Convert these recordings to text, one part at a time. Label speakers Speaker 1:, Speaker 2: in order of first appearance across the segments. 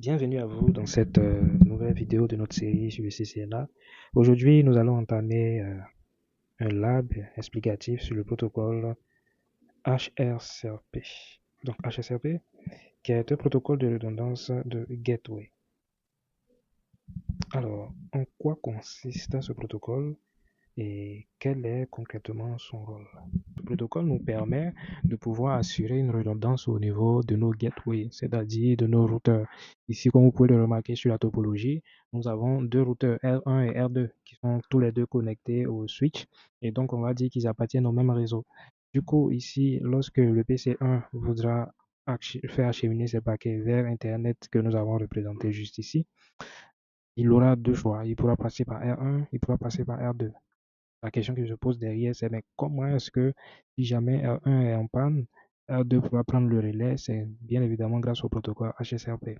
Speaker 1: Bienvenue à vous dans cette nouvelle vidéo de notre série sur le CCNA. Aujourd'hui, nous allons entamer un lab explicatif sur le protocole HRCRP. Donc HRCRP, qui est un protocole de redondance de gateway. Alors, en quoi consiste ce protocole et quel est concrètement son rôle? Le protocole nous permet de pouvoir assurer une redondance au niveau de nos gateways, c'est-à-dire de nos routeurs. Ici, comme vous pouvez le remarquer sur la topologie, nous avons deux routeurs R1 et R2 qui sont tous les deux connectés au switch et donc on va dire qu'ils appartiennent au même réseau. Du coup, ici, lorsque le PC1 voudra faire acheminer ses paquets vers Internet que nous avons représenté juste ici, il aura deux choix. Il pourra passer par R1, il pourra passer par R2. La question que je pose derrière, c'est mais comment est-ce que si jamais R1 est en panne, R2 pourra prendre le relais? C'est bien évidemment grâce au protocole HSRP.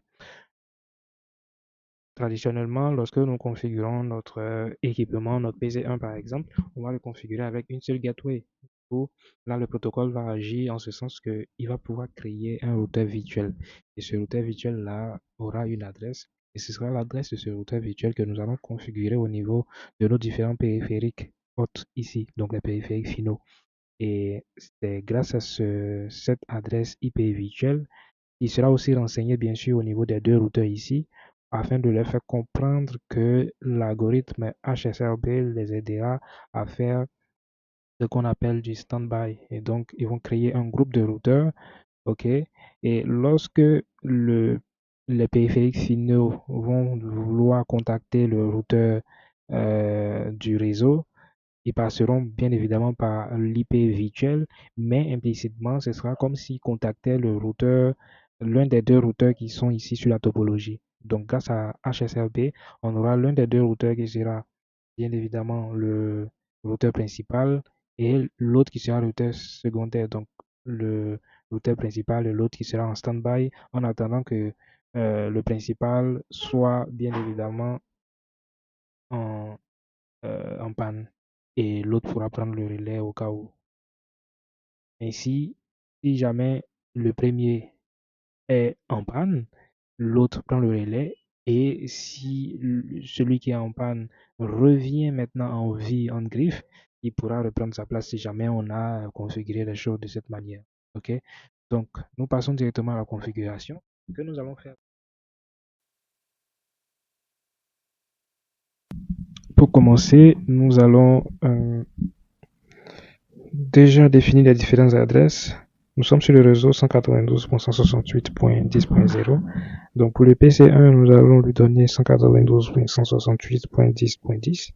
Speaker 1: Traditionnellement, lorsque nous configurons notre équipement, notre PC1 par exemple, on va le configurer avec une seule gateway. Là, le protocole va agir en ce sens qu'il va pouvoir créer un routeur virtuel. Et ce routeur virtuel-là aura une adresse. Et ce sera l'adresse de ce routeur virtuel que nous allons configurer au niveau de nos différents périphériques autres ici, donc les périphériques finaux. Et c'est grâce à cette adresse IP virtuelle, il sera aussi renseigné bien sûr au niveau des deux routeurs ici, afin de leur faire comprendre que l'algorithme HSRP les aidera à faire ce qu'on appelle du standby. Et donc, ils vont créer un groupe de routeurs, ok? Et lorsque les périphériques finaux vont vouloir contacter le routeur du réseau, ils passeront bien évidemment par l'IP virtuel, mais implicitement, ce sera comme s'ils contactaient le routeur, l'un des deux routeurs qui sont ici sur la topologie. Donc, grâce à HSRP, on aura l'un des deux routeurs qui sera bien évidemment le routeur principal et l'autre qui sera le routeur secondaire. Donc, le routeur principal et l'autre qui sera en standby en attendant que le principal soit bien évidemment en en panne et l'autre pourra prendre le relais au cas où. Ainsi, si jamais le premier est en panne, l'autre prend le relais et si celui qui est en panne revient maintenant en vie, en griffe, il pourra reprendre sa place si jamais on a configuré les choses de cette manière. OK? Donc, nous passons directement à la configuration. Ce que nous allons faire. Pour commencer, nous allons déjà définir les différentes adresses. Nous sommes sur le réseau 192.168.10.0. Donc pour le PC1, nous allons lui donner 192.168.10.10.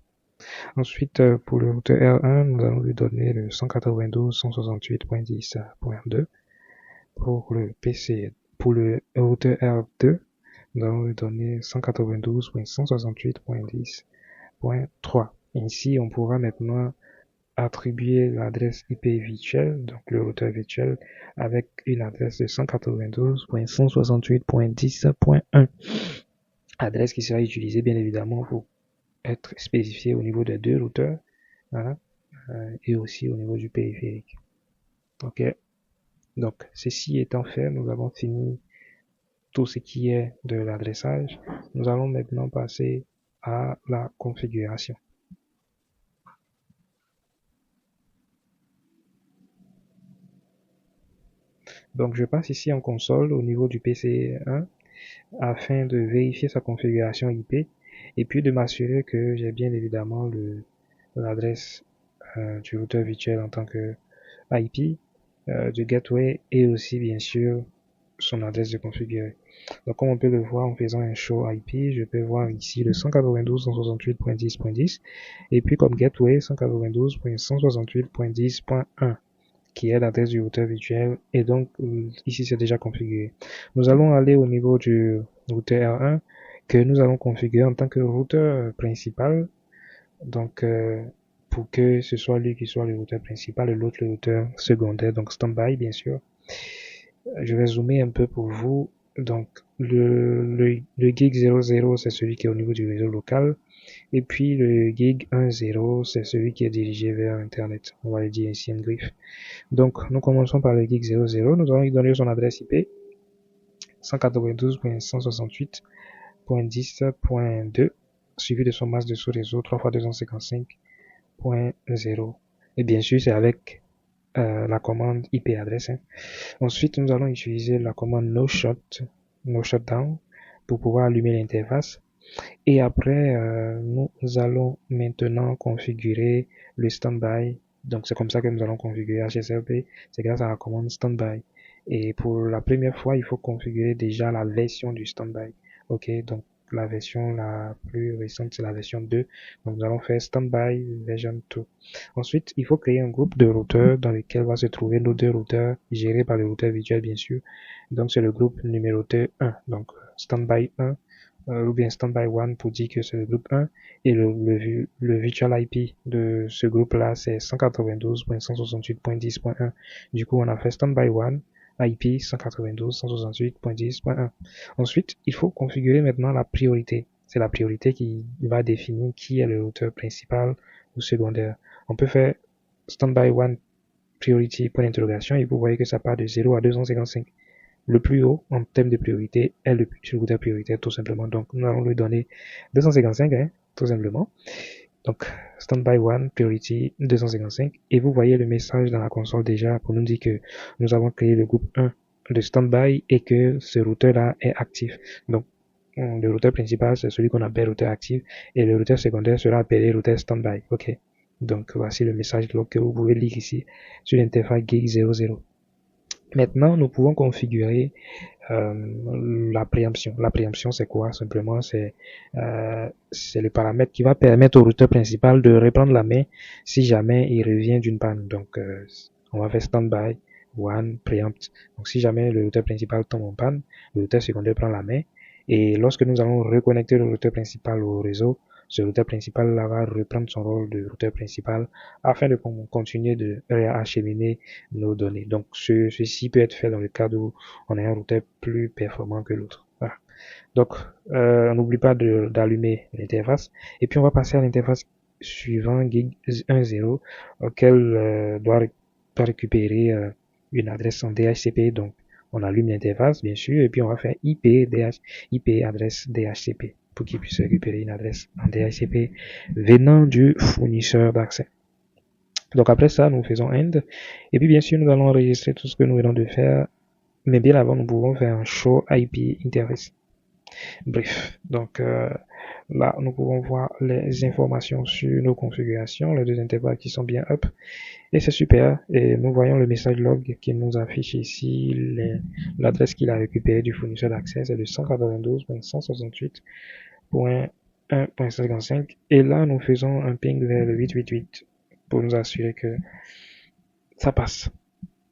Speaker 1: Ensuite, pour le routeur R1, nous allons lui donner le 192.168.10.2. Pour le routeur R2, nous allons lui donner 192.168.10.3. Ainsi, on pourra maintenant attribuer l'adresse IP virtuelle, donc le routeur virtuel, avec une adresse de 192.168.10.1. Adresse qui sera utilisée bien évidemment pour être spécifiée au niveau des deux routeurs, voilà, et aussi au niveau du périphérique. Ok. Donc, ceci étant fait, nous avons fini tout ce qui est de l'adressage. Nous allons maintenant passer à la configuration. Donc, je passe ici en console au niveau du PC1 afin de vérifier sa configuration IP et puis de m'assurer que j'ai bien évidemment l'adresse du routeur virtuel en tant que IP, du gateway et aussi bien sûr son adresse de configurer. Donc comme on peut le voir en faisant un show IP, je peux voir ici le 192.168.10.10 et puis comme gateway 192.168.10.1 qui est l'adresse du routeur virtuel et donc ici c'est déjà configuré. Nous allons aller au niveau du routeur R1 que nous allons configurer en tant que routeur principal, donc pour que ce soit lui qui soit le routeur principal et l'autre le routeur secondaire, donc standby bien sûr. Je vais zoomer un peu pour vous. Donc le gig 00 c'est celui qui est au niveau du réseau local. Et puis le gig 10 c'est celui qui est dirigé vers Internet. On va le dire ici en griffe. Donc nous commençons par le gig 00. Nous allons lui donner son adresse IP. 192.168.10.2 suivi de son masque de sous-réseau 3x255.0. Et bien sûr, c'est avec la commande IP adresse. Ensuite, nous allons utiliser la commande no shutdown pour pouvoir allumer l'interface. Et après, nous allons maintenant configurer le standby. Donc, c'est comme ça que nous allons configurer HSLP. C'est grâce à la commande standby. Et pour la première fois, il faut configurer déjà la version du standby. OK, donc la version la plus récente, c'est la version 2. Donc, nous allons faire standby version 2. Ensuite, il faut créer un groupe de routeurs dans lequel va se trouver nos deux routeurs gérés par le routeur virtuel, bien sûr. Donc, c'est le groupe numéroté 1. Donc, standby 1. Ou bien standby 1 pour dire que c'est le groupe 1 et le virtual IP de ce groupe là c'est 192.168.10.1. Du coup on a fait standby 1 IP 192.168.10.1. Ensuite il faut configurer maintenant la priorité. C'est la priorité qui va définir qui est le routeur principal ou secondaire. On peut faire standby 1 priority point d'interrogation et vous voyez que ça part de 0 à 255. Le plus haut en termes de priorité est le routeur prioritaire tout simplement. Donc nous allons lui donner 255 tout simplement. Donc standby 1 priority 255 et vous voyez le message dans la console déjà pour nous dire que nous avons créé le groupe 1 de standby et que ce routeur là est actif. Donc le routeur principal c'est celui qu'on appelle routeur actif et le routeur secondaire sera appelé routeur standby. Ok. Donc voici le message que vous pouvez lire ici sur l'interface gig 00. Maintenant, nous pouvons configurer la préemption. La préemption, c'est quoi? Simplement, c'est le paramètre qui va permettre au routeur principal de reprendre la main si jamais il revient d'une panne. Donc, on va faire standby, one, preempt. Donc, si jamais le routeur principal tombe en panne, le routeur secondaire prend la main. Et lorsque nous allons reconnecter le routeur principal au réseau, ce routeur principal là va reprendre son rôle de routeur principal afin de continuer de réacheminer nos données. Donc ceci peut être fait dans le cas où on a un routeur plus performant que l'autre. Voilà. Donc on n'oublie pas d'allumer l'interface et puis on va passer à l'interface suivant gig 10 auquel doit récupérer une adresse en DHCP. Donc on allume l'interface bien sûr et puis on va faire IP adresse DHCP pour qu'il puisse récupérer une adresse en DHCP venant du fournisseur d'accès. Donc après ça, nous faisons end. Et puis bien sûr, nous allons enregistrer tout ce que nous venons de faire. Mais bien avant, nous pouvons faire un show IP interface. Bref, donc là, nous pouvons voir les informations sur nos configurations, les deux interfaces qui sont bien up. Et c'est super. Et nous voyons le message log qui nous affiche ici l'adresse qu'il a récupérée du fournisseur d'accès, c'est de 192.168.1.55. Et là, nous faisons un ping vers le 888 pour nous assurer que ça passe.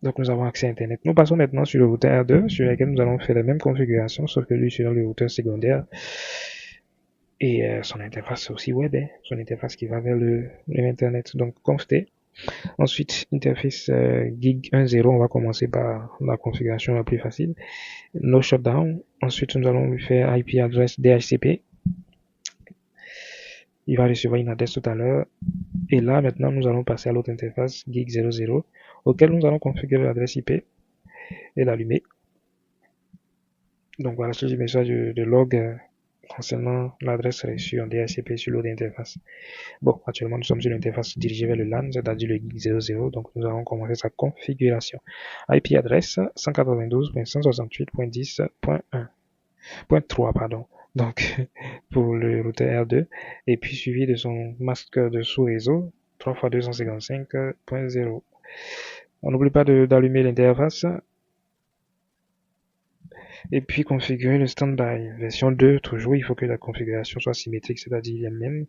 Speaker 1: Donc nous avons accès à Internet. Nous passons maintenant sur le routeur R2 sur lequel nous allons faire la même configuration sauf que lui sur le routeur secondaire. Et son interface c'est aussi web, son interface qui va vers le Internet. Donc conft. Ensuite, interface gig 10, on va commencer par la configuration la plus facile. No shutdown. Ensuite, nous allons lui faire IP address DHCP. Il va recevoir une adresse tout à l'heure. Et là, maintenant, nous allons passer à l'autre interface, gig 00, auquel nous allons configurer l'adresse IP et l'allumer. Donc voilà, c'est le message de log concernant l'adresse reçue en DHCP sur l'autre interface. Bon, actuellement, nous sommes sur l'interface dirigée vers le LAN, c'est-à-dire le gig 00, donc nous allons commencer sa configuration. IP adresse 192.168.10.1.3, pardon. Donc, pour le routeur R2, et puis suivi de son masque de sous-réseau 3x255.0. On n'oublie pas d'allumer l'interface et puis configurer le standby. Version 2, toujours, il faut que la configuration soit symétrique, c'est-à-dire la même.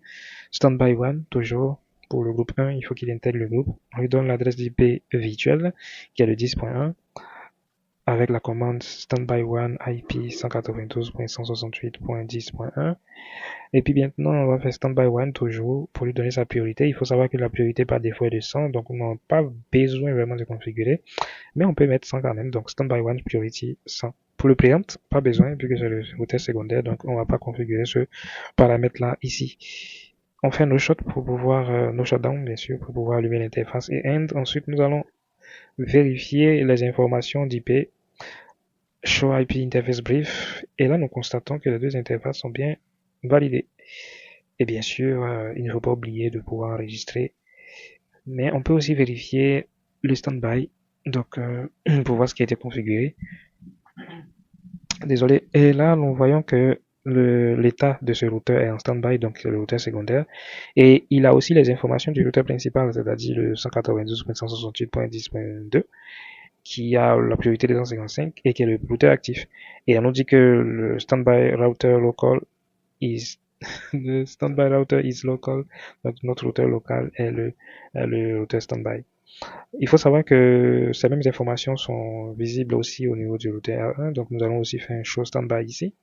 Speaker 1: Standby 1, toujours, pour le groupe 1, il faut qu'il intègre le groupe. On lui donne l'adresse d'IP virtuelle, qui est le 10.1. avec la commande standby1 IP 192.168.10.1. Et puis maintenant, on va faire standby1 toujours pour lui donner sa priorité. Il faut savoir que la priorité par défaut est de 100, donc on n'a pas besoin vraiment de configurer, mais on peut mettre 100 quand même. Donc standby1 priority 100. Pour le preempt, pas besoin puisque c'est le routeur secondaire, donc on va pas configurer ce paramètre-là ici. On fait no shut pour pouvoir, no shutdown bien sûr, pour pouvoir allumer l'interface et end. Ensuite, nous allons vérifier les informations d'IP Show IP Interface Brief. Et là, nous constatons que les deux interfaces sont bien validées. Et bien sûr, il ne faut pas oublier de pouvoir enregistrer. Mais on peut aussi vérifier le standby. Donc, pour voir ce qui a été configuré. Désolé. Et là, nous voyons que l'état de ce routeur est en standby, donc c'est le routeur secondaire. Et il a aussi les informations du routeur principal, c'est-à-dire le 192.168.10.2, qui a la priorité des 155 et qui est le routeur actif. Et on nous dit que le standby router local is le standby router is local, donc notre routeur local est le routeur standby. Il faut savoir que ces mêmes informations sont visibles aussi au niveau du routeur R1, donc nous allons aussi faire un show standby ici.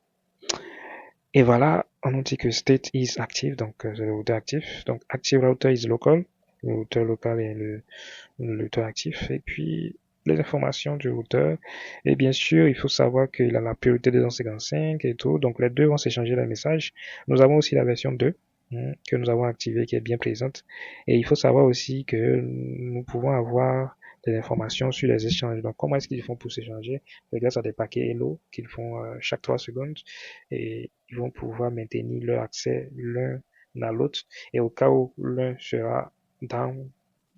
Speaker 1: Et voilà, on nous dit que state is active, donc c'est le routeur actif. Donc active router is local, le routeur local est le routeur actif. Et puis les informations du routeur. Et bien sûr, il faut savoir qu'il a la priorité des 255 et tout. Donc les deux vont s'échanger les messages. Nous avons aussi la version 2 que nous avons activée qui est bien présente. Et il faut savoir aussi que nous pouvons avoir des informations sur les échanges. Donc comment est-ce qu'ils font pour s'échanger? Grâce à des paquets Hello qu'ils font chaque 3 secondes. Et ils vont pouvoir maintenir leur accès l'un à l'autre. Et au cas où l'un sera down,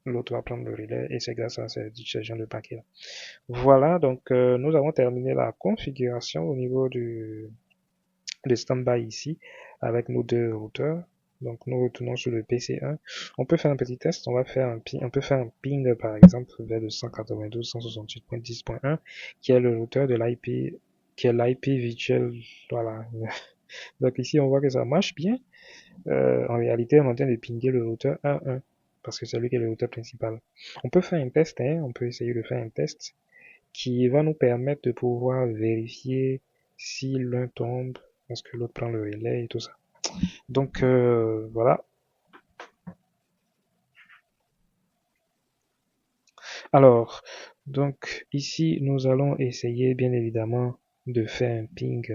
Speaker 1: l'autre va prendre le relais et c'est grâce à ce genre de paquet là. Voilà, donc nous avons terminé la configuration au niveau du standby ici avec nos deux routeurs. Donc nous retournons sur le PC1. On peut faire un petit test, on peut faire un ping par exemple vers le 192.168.10.1 qui est le routeur de l'IP, qui est l'IP virtuel. Voilà. Donc ici on voit que ça marche bien. En réalité, on est en train de pinguer le routeur 1.1 parce que c'est lui qui est le routeur principal. On peut faire un test, hein, on peut essayer de faire un test qui va nous permettre de pouvoir vérifier si l'un tombe parce que l'autre prend le relais et tout ça. Donc voilà. Alors, donc ici, nous allons essayer bien évidemment de faire un ping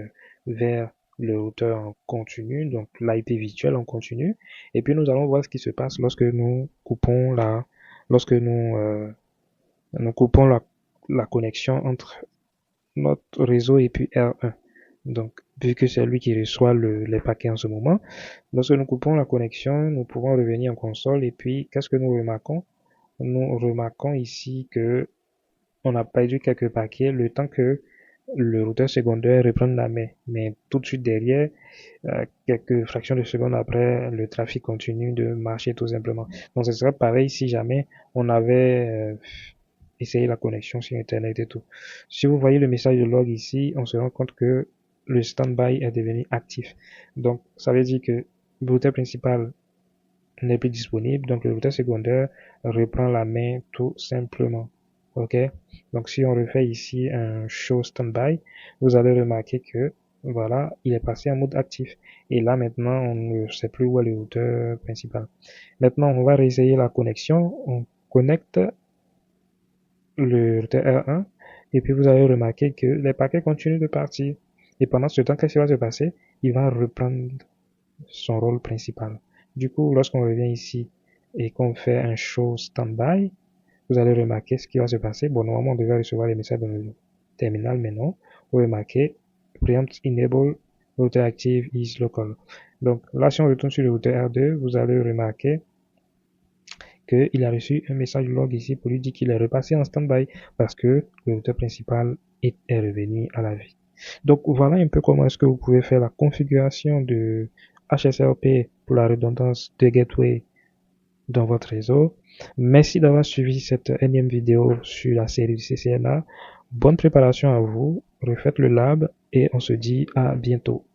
Speaker 1: vers le routeur en continu, donc l'IP virtuel en continu. Et puis nous allons voir ce qui se passe lorsque nous coupons nous coupons la connexion entre notre réseau et puis R1. Donc, vu que c'est lui qui reçoit les paquets en ce moment, lorsque nous coupons la connexion, nous pouvons revenir en console et puis qu'est-ce que nous remarquons? Nous remarquons ici que on a perdu quelques paquets le temps que le routeur secondaire reprenne la main. Mais tout de suite derrière, quelques fractions de secondes après, le trafic continue de marcher tout simplement. Donc ce serait pareil si jamais on avait essayé la connexion sur Internet et tout. Si vous voyez le message de log ici, on se rend compte que le standby est devenu actif. Donc ça veut dire que le routeur principal n'est plus disponible, donc le routeur secondaire reprend la main tout simplement. Ok, donc si on refait ici un show standby, vous allez remarquer que voilà, il est passé en mode actif. Et là maintenant, on ne sait plus où est le routeur principal. Maintenant, on va réessayer la connexion. On connecte le routeur R1 et puis vous allez remarquer que les paquets continuent de partir. Et pendant ce temps, qu'est-ce qui va se passer? Il va reprendre son rôle principal. Du coup, lorsqu'on revient ici et qu'on fait un show standby, vous allez remarquer ce qui va se passer. Bon, normalement, on devrait recevoir les messages dans le terminal, mais non. Vous remarquez, preempt enable router active is local. Donc là, si on retourne sur le routeur R2, vous allez remarquer qu'il a reçu un message log ici pour lui dire qu'il est repassé en standby parce que le routeur principal est revenu à la vie. Donc voilà un peu comment est-ce que vous pouvez faire la configuration de HSRP pour la redondance de gateway dans votre réseau. Merci d'avoir suivi cette énième vidéo sur la série du CCNA. Bonne préparation à vous, refaites le lab et on se dit à bientôt.